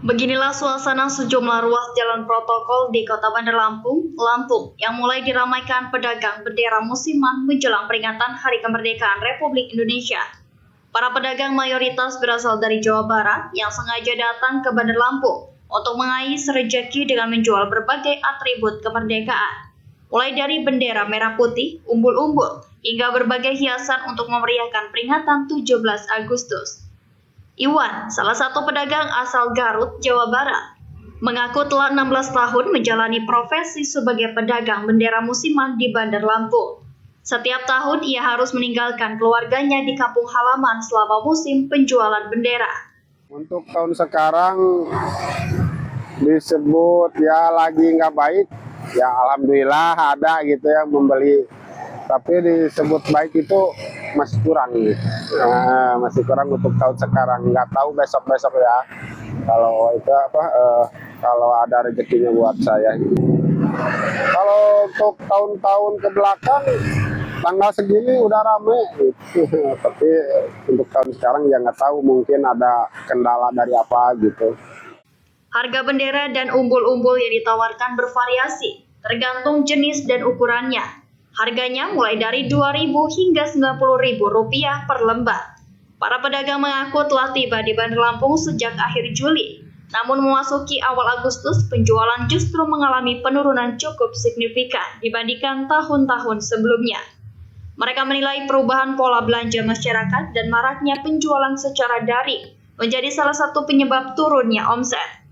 Beginilah suasana sejumlah ruas jalan protokol di Kota Bandar Lampung, Lampung yang mulai diramaikan pedagang bendera musiman menjelang peringatan Hari Kemerdekaan Republik Indonesia. Para pedagang mayoritas berasal dari Jawa Barat yang sengaja datang ke Bandar Lampung untuk mengais rezeki dengan menjual berbagai atribut kemerdekaan. Mulai dari bendera merah putih, umbul-umbul, hingga berbagai hiasan untuk memeriahkan peringatan 17 Agustus. Iwan, salah satu pedagang asal Garut, Jawa Barat, mengaku telah 16 tahun menjalani profesi sebagai pedagang bendera musiman di Bandar Lampung. Setiap tahun ia harus meninggalkan keluarganya di kampung halaman selama musim penjualan bendera. Untuk tahun sekarang disebut ya lagi nggak baik, ya alhamdulillah ada gitu yang membeli. Tapi disebut baik itu masih kurang gitu. Masih kurang untuk tahun sekarang. Nggak tahu besok-besok ya. Kalau itu kalau ada rezekinya buat saya. Kalau untuk tahun-tahun ke belakang tanggal segini udah rame gitu. Tapi untuk tahun sekarang ya nggak tahu, mungkin ada kendala dari apa gitu. Harga bendera dan umbul-umbul yang ditawarkan bervariasi, tergantung jenis dan ukurannya. Harganya mulai dari Rp2.000 hingga Rp90.000 per lembar. Para pedagang mengaku telah tiba di Bandar Lampung sejak akhir Juli. Namun memasuki awal Agustus, penjualan justru mengalami penurunan cukup signifikan dibandingkan tahun-tahun sebelumnya. Mereka menilai perubahan pola belanja masyarakat dan maraknya penjualan secara daring menjadi salah satu penyebab turunnya omset.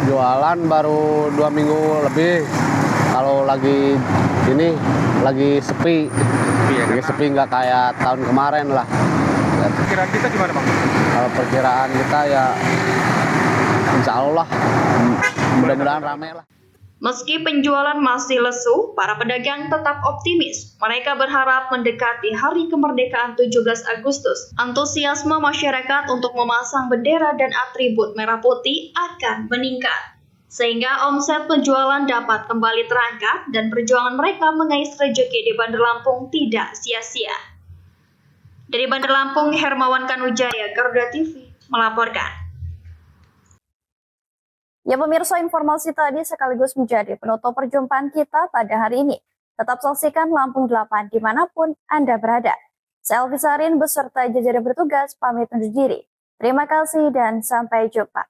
Jualan baru 2 minggu lebih. Kalau lagi sepi, lagi sepi nggak kayak tahun kemarin lah. Perkiraan kita gimana Bang? Kalau perkiraan kita ya insya Allah mudah-mudahan ramai lah. Meski penjualan masih lesu, para pedagang tetap optimis. Mereka berharap mendekati Hari Kemerdekaan 17 Agustus, antusiasme masyarakat untuk memasang bendera dan atribut merah putih akan meningkat. Sehingga omset penjualan dapat kembali terangkat dan perjuangan mereka mengais rezeki di Bandar Lampung tidak sia-sia. Dari Bandar Lampung, Hermawan Kanujaya, Garuda TV, melaporkan. Ya pemirsa, informasi tadi sekaligus menjadi penutup perjumpaan kita pada hari ini. Tetap saksikan Lampung 8 dimanapun Anda berada. Saya Elvi Sarin beserta jajaran bertugas pamit undur diri. Terima kasih dan sampai jumpa.